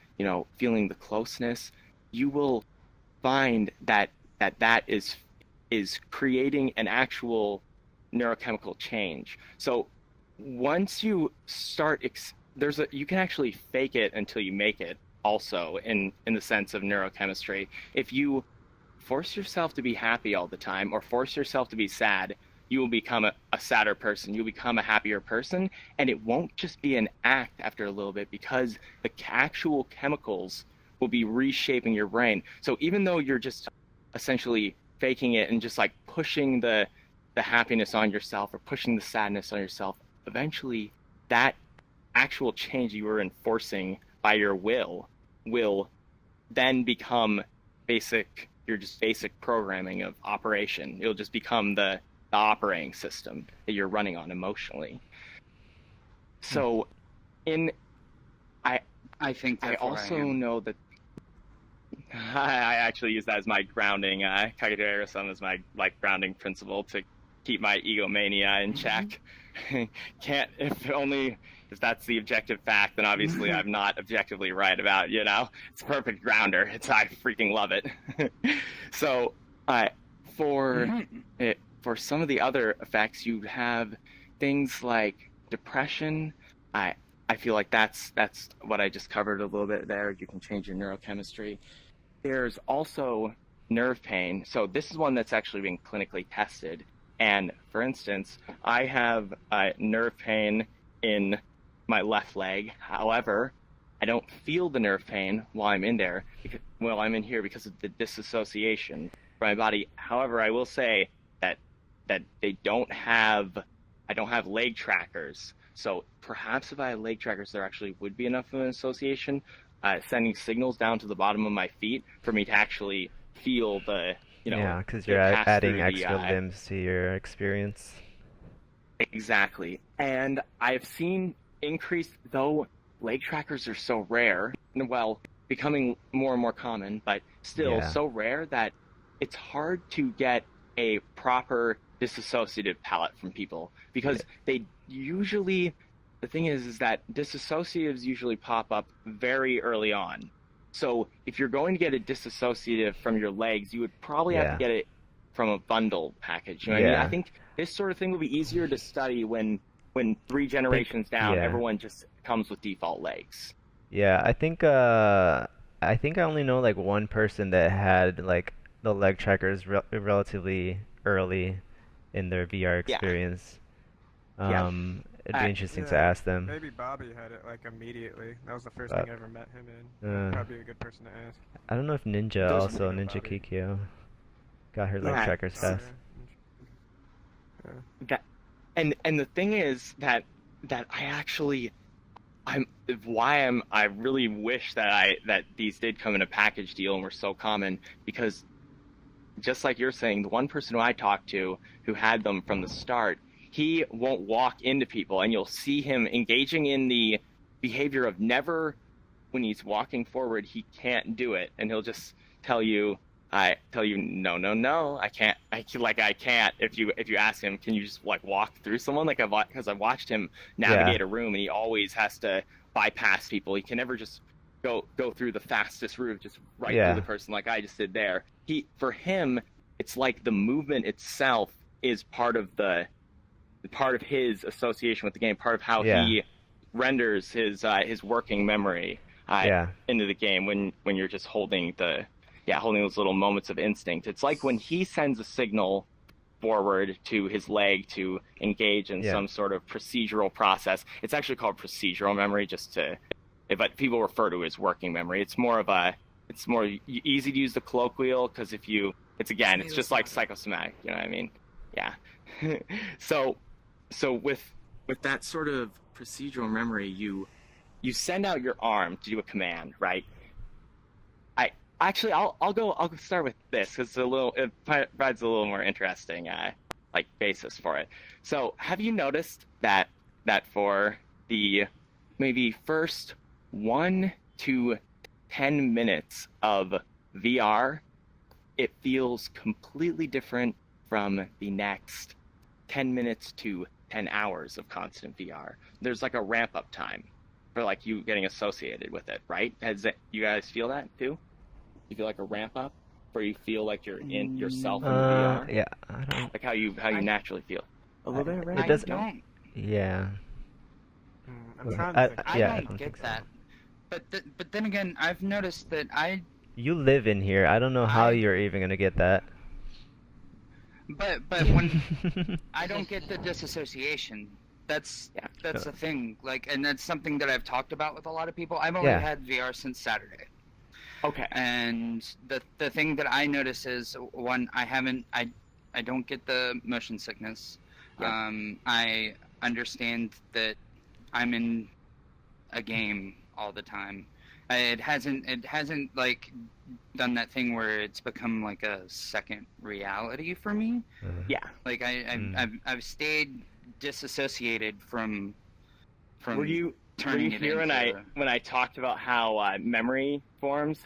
feeling the closeness, you will find that is creating an actual neurochemical change. So once you start, you can actually fake it until you make it. Also, in the sense of neurochemistry, if you force yourself to be happy all the time or force yourself to be sad, you will become a sadder person. You'll become a happier person, and it won't just be an act after a little bit, because the actual chemicals will be reshaping your brain. So even though you're just essentially faking it and just like pushing the happiness on yourself or pushing the sadness on yourself, eventually that actual change you were enforcing by your will then become your just basic programming of operation. It'll just become the operating system that you're running on emotionally. So I think I also know that I actually use that as my grounding, Kagedera-san as my grounding principle to keep my egomania in check. Can't, if that's the objective fact, then obviously I'm not objectively right about, it's a perfect grounder. I freaking love it. So, for some of the other effects, you have things like depression. I feel like that's what I just covered a little bit there. You can change your neurochemistry. There's also nerve pain. So this is one that's actually been clinically tested. And for instance, I have nerve pain in my left leg. However, I don't feel the nerve pain while I'm in there, I'm in here because of the disassociation from my body. However, I will say that I don't have leg trackers. So perhaps if I had leg trackers, there actually would be enough of an association, sending signals down to the bottom of my feet for me to actually feel the, yeah, because you're adding extra limbs to your experience. Exactly. And I've seen increase, though leg trackers are so rare, well, becoming more and more common, but still so rare that it's hard to get a proper disassociative palette from people, because they usually, the thing is that disassociatives usually pop up very early on. So if you're going to get a disassociative from your legs, you would probably have to get it from a bundle package. You know what I mean? I think this sort of thing will be easier to study when 3 generations down, everyone just comes with default legs. Yeah, I think I only know like one person that had like the leg trackers relatively early in their VR experience. It'd be interesting to ask them. Maybe Bobby had it like immediately. That was the first thing I ever met him in. Probably a good person to ask. I don't know if Ninja Ninja Kikyo got her leg trackers fast. And the thing is that I really wish that these did come in a package deal and were so common, because just like you're saying, the one person who I talked to who had them from the start, he won't walk into people, and you'll see him engaging in the behavior of never, when he's walking forward, he can't do it, and he'll just tell you, no, I can't. I can't. If you ask him, can you just like walk through someone? Because I've watched him navigate a room, and he always has to bypass people. He can never just go through the fastest route, just right through the person like I just did there. For him, it's like the movement itself is part of his association with the game, part of how he renders his working memory into the game when you're just holding those little moments of instinct. It's like when he sends a signal forward to his leg to engage in some sort of procedural process. It's actually called procedural memory, but people refer to it as working memory. It's more easy to use the colloquial, because it's just like psychosomatic, you know what I mean? Yeah. So with that sort of procedural memory, you send out your arm to do a command, right? I'll start with this, because it provides a little more interesting basis for it. So have you noticed that for the maybe first 1 to 10 minutes of VR, it feels completely different from the next 10 minutes to 10 hours of constant VR? There's like a ramp up time for like you getting associated with it, right? You guys feel that too? You feel like a ramp up, where you feel like you're in yourself in the VR? Yeah, I don't. Like how you naturally feel. A little bit, right? It doesn't. don't. Yeah. I'm trying to think. I don't get that. But then again, I've noticed that You live in here. I don't know how you're even gonna get that. But when I don't get the disassociation. That's the thing. And that's something that I've talked about with a lot of people. I've only had VR since Saturday. Okay. And the thing that I notice is, one, I don't get the motion sickness. Yeah. I understand that I'm in a game all the time. It hasn't like done that thing where it's become like a second reality for me. Yeah. Like I've stayed disassociated from Were you here when I talked about how memory forms,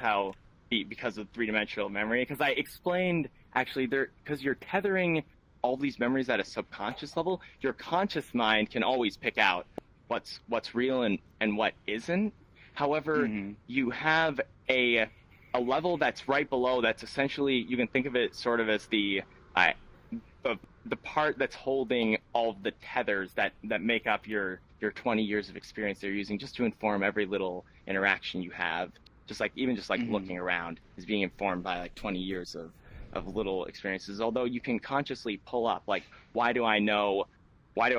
because of 3-dimensional memory? Because I explained actually because you're tethering all these memories at a subconscious level, your conscious mind can always pick out what's real and what isn't. However, you have a level that's right below, that's essentially, you can think of it sort of as the part that's holding all of the tethers that make up your 20 years of experience they're using just to inform every little interaction you have. Just like looking around is being informed by like 20 years of little experiences. Although you can consciously pull up, like, why do I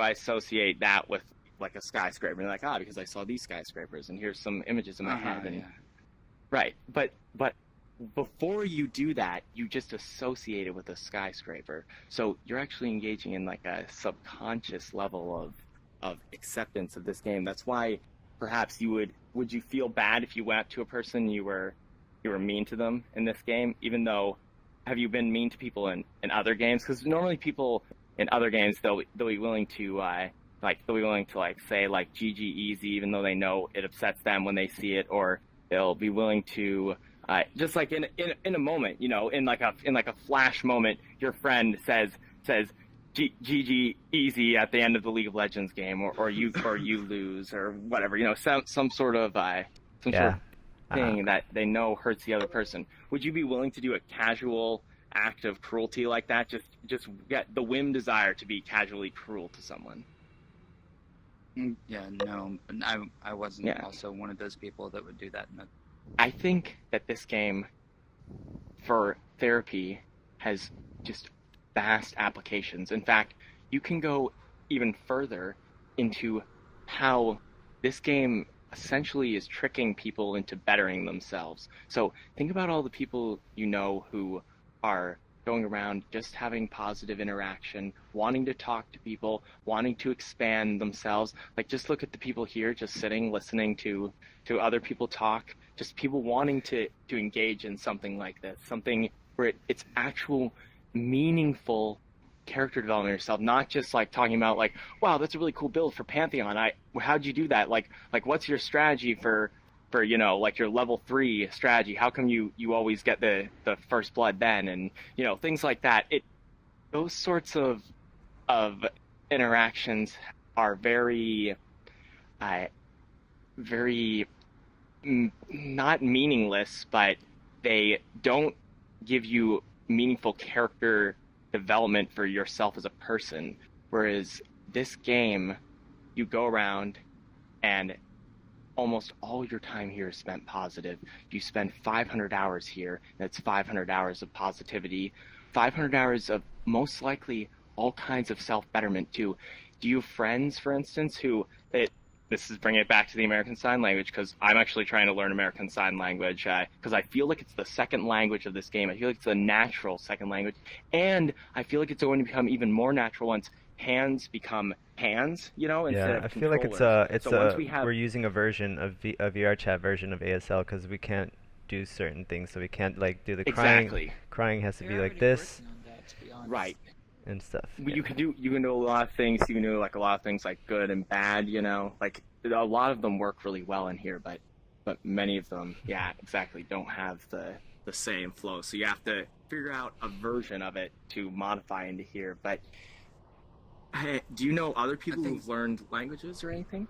associate that with like a skyscraper? And like, because I saw these skyscrapers and here's some images in my head. And right. But before you do that, you just associate it with a skyscraper. So you're actually engaging in like a subconscious level of acceptance of this game. That's why perhaps would you feel bad if you went up to a person and you were mean to them in this game, even though, have you been mean to people in other games? Because normally people in other games, they'll be willing to say like GG easy, even though they know it upsets them when they see it, or they'll be willing to just like in a moment, you know, in like a flash moment, your friend says GG easy at the end of the League of Legends game, or you lose, or whatever, you know, some sort of thing that they know hurts the other person. Would you be willing to do a casual act of cruelty like that? Just get the whim desire to be casually cruel to someone? Yeah, no, I wasn't also one of those people that would do that. I think that this game for therapy has just vast applications. In fact, you can go even further into how this game essentially is tricking people into bettering themselves. So think about all the people you know who are going around just having positive interaction, wanting to talk to people, wanting to expand themselves. Like, just look at the people here just sitting, listening to other people talk, just people wanting to engage in something like this, something where it's actual meaningful character development of yourself, not just like talking about like, wow, that's a really cool build for Pantheon. How'd you do that? Like what's your strategy for you know, like your level 3 strategy? How come you always get the first blood then? And you know, things like that. Those sorts of interactions are very not meaningless, but they don't give you meaningful character development for yourself as a person. Whereas this game, you go around and almost all your time here is spent positive. You spend 500 hours here. That's 500 hours of positivity, 500 hours of most likely all kinds of self-betterment too. Do you have friends, for instance, this is bringing it back to the American Sign Language, because I'm actually trying to learn American Sign Language, because I feel like it's the second language of this game. I feel like it's a natural second language, and I feel like it's going to become even more natural once hands become hands, you know, instead of I feel like we're using a version of a VR chat version of ASL, because we can't do certain things, so we can't like do the crying. Crying has to be like this, right? And stuff. You can do a lot of things. You can do like a lot of things like good and bad, you know, like a lot of them work really well in here, but many of them, exactly, don't have the same flow. So you have to figure out a version of it to modify into here. But do you know other people who've learned languages or anything?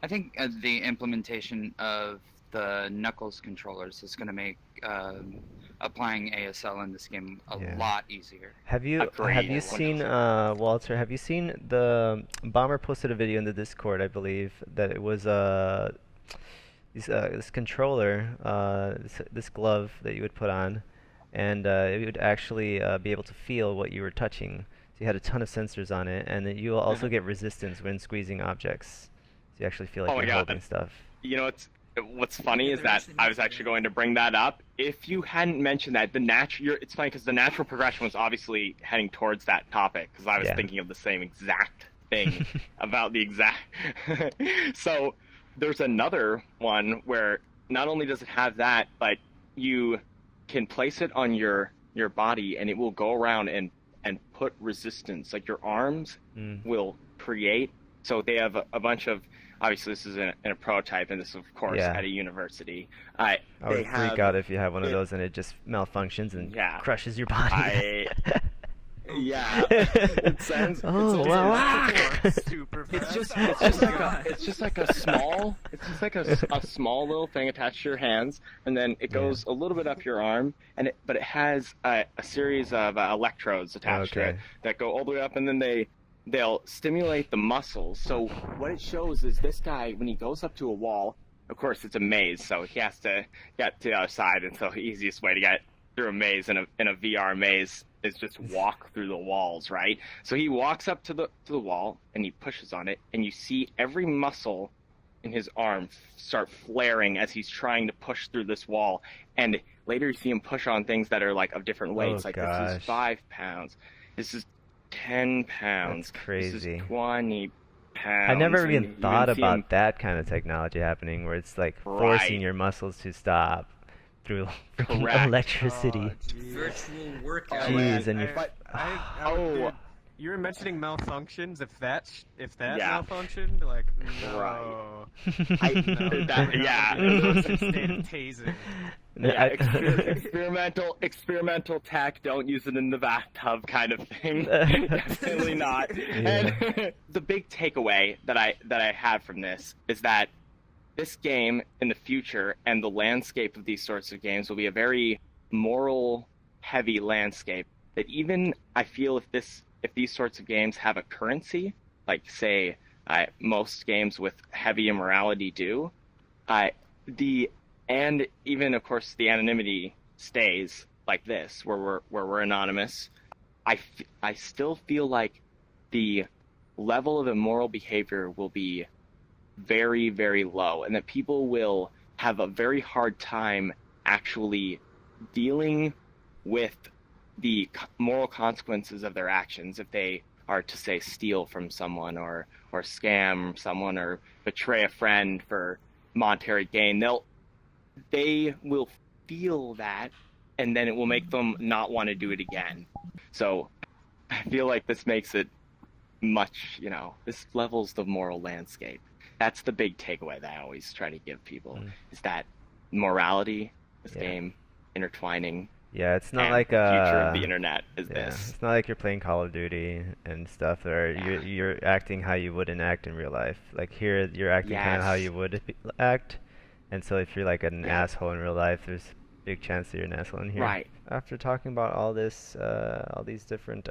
I think the implementation of the Knuckles controllers is going to make applying ASL in this game a lot easier. Have you seen Walter? Have you seen the Bomber posted a video in the Discord? I believe that it was this controller, this glove that you would put on, and it would actually be able to feel what you were touching. So you had a ton of sensors on it, and then you will also get resistance when squeezing objects. So you actually feel like you're holding stuff. You know, what's funny is that I was actually going to bring that up. If you hadn't mentioned that, it's funny because the natural progression was obviously heading towards that topic, because I was thinking of the same exact thing about the exact. So there's another one where not only does it have that, but you can place it on your body and it will go around and put resistance. Like your arms will create. So they have a bunch of. Obviously, this is in a prototype, and this is, of course, at a university. I would freak out if you have one of those and it just malfunctions and crushes your body. Yeah, it sounds. Oh, wow. Super It's fast. just like a small little thing attached to your hands, and then it goes a little bit up your arm, but it has a series of electrodes attached to it that go all the way up, and then they'll stimulate the muscles. So what it shows is this guy, when he goes up to a wall, of course it's a maze, so he has to get to the other side, and so the easiest way to get through a maze in a VR maze is just walk through the walls, right? So he walks up to the wall and he pushes on it, and you see every muscle in his arm start flaring as he's trying to push through this wall. And later you see him push on things that are like of different weights. This is 5 pounds. This is 10 pounds. That's crazy. This is 20 pounds. I never even thought about him... that kind of technology happening, where it's like forcing your muscles to stop through electricity. Virtual workout. Jeez, and dude, you were mentioning malfunctions. If that malfunctioned, like, no. Tasing. Experimental tech. Don't use it in the bathtub, kind of thing. Definitely not. And the big takeaway that I have from this is that this game in the future and the landscape of these sorts of games will be a very moral heavy landscape, that even I feel if these sorts of games have a currency, like say most games with heavy immorality do, and even of course the anonymity stays like this, where we're anonymous, I still feel like the level of immoral behavior will be very, very low, and that people will have a very hard time actually dealing with the moral consequences of their actions if they are to, say, steal from someone or scam someone or betray a friend for monetary gain. They will feel that, and then it will make them not want to do it again. So I feel like this makes it much, this levels the moral landscape. That's the big takeaway that I always try to give people, is that morality, this game, intertwining. Yeah, it's not like the future of the internet is this. It's not like you're playing Call of Duty and stuff, or you're acting how you wouldn't act in real life. Like here, you're acting kind of how you would act, and so if you're like an asshole in real life, there's a big chance that you're an asshole in here. Right. After talking about all this, all these different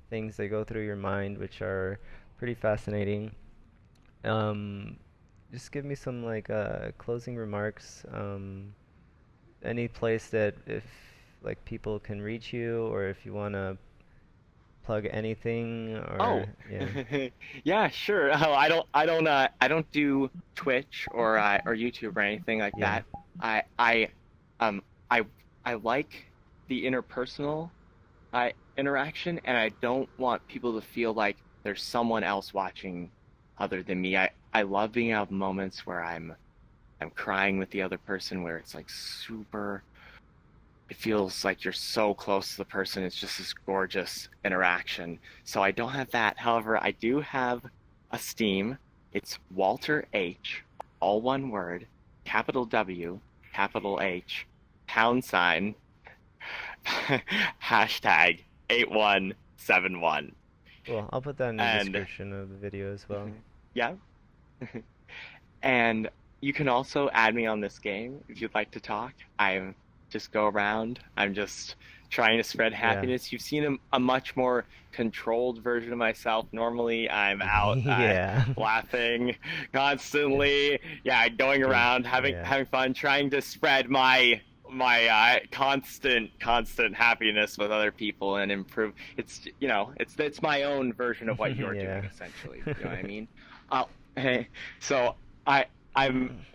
things that go through your mind, which are pretty fascinating. Just give me some like closing remarks. Any place that if like people can reach you, or if you want to plug anything, or yeah, sure. Oh, I don't do Twitch or YouTube or anything like that. I like the interpersonal interaction, and I don't want people to feel like there's someone else watching other than me. I love being out of moments where I'm crying with the other person, where it's like super, it feels like you're so close to the person. It's just this gorgeous interaction. So I don't have that. However, I do have a Steam. It's Walter H, all one word, capital W, capital H, #, hashtag 8171. Well, I'll put that in the description of the video as well. Yeah. And you can also add me on this game if you'd like to talk. I just go around. I'm just trying to spread happiness. You've seen a much more controlled version of myself. Normally, I'm out laughing constantly. Going around, having fun, trying to spread my constant happiness with other people and improve. It's my own version of what you're doing, essentially. You know what I mean? So I'm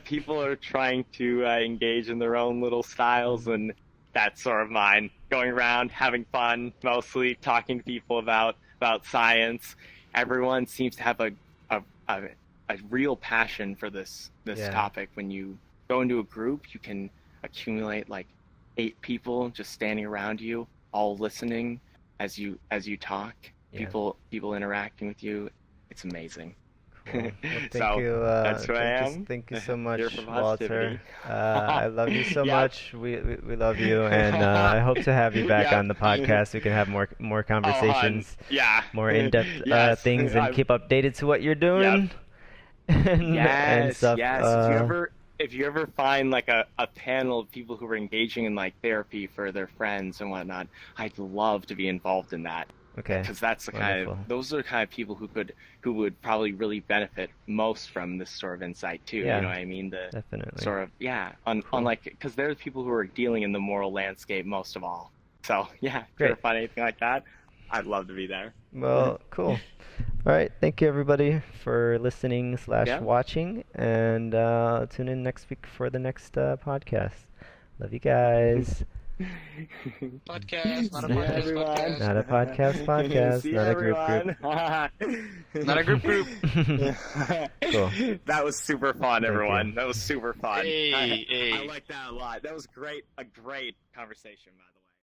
people are trying to engage in their own little styles, and that's sort of mine. Going around, having fun, mostly talking to people about science. Everyone seems to have a real passion for this topic. When you go into a group, you can accumulate like 8 people just standing around you, all listening as you talk. People interacting with you. It's amazing. Well, thank So, you. that's who I am. Thank you so Here much, for Walter. positivity. I love you so Yeah. much. We love you, and I hope to have you back Yeah. on the podcast. We can have more conversations, Yeah. more in-depth Yes. things, and keep updated to what you're doing. And Yes, stuff. yes. If you ever find like a panel of people who are engaging in like therapy for their friends and whatnot, I'd love to be involved in that. Okay. Because that's the Wonderful. those are the kind of people who would probably really benefit most from this sort of insight too. Yeah, you know what I mean? The definitely. sort of Cool. unlike because they're the people who are dealing in the moral landscape most of all. So yeah, if you Great. ever find anything like that, I'd love to be there. Well, cool. All right. Thank you, everybody, for listening Yeah. / watching, and tune in next week for the next podcast. Love you guys. Podcast, not a See ya, podcast, everyone. podcast. Not a podcast, podcast. See Not a group. Not a group. Cool. That was super fun, Thank everyone. you. That was super fun. Hey. I like that a lot. That was great. A great conversation, man.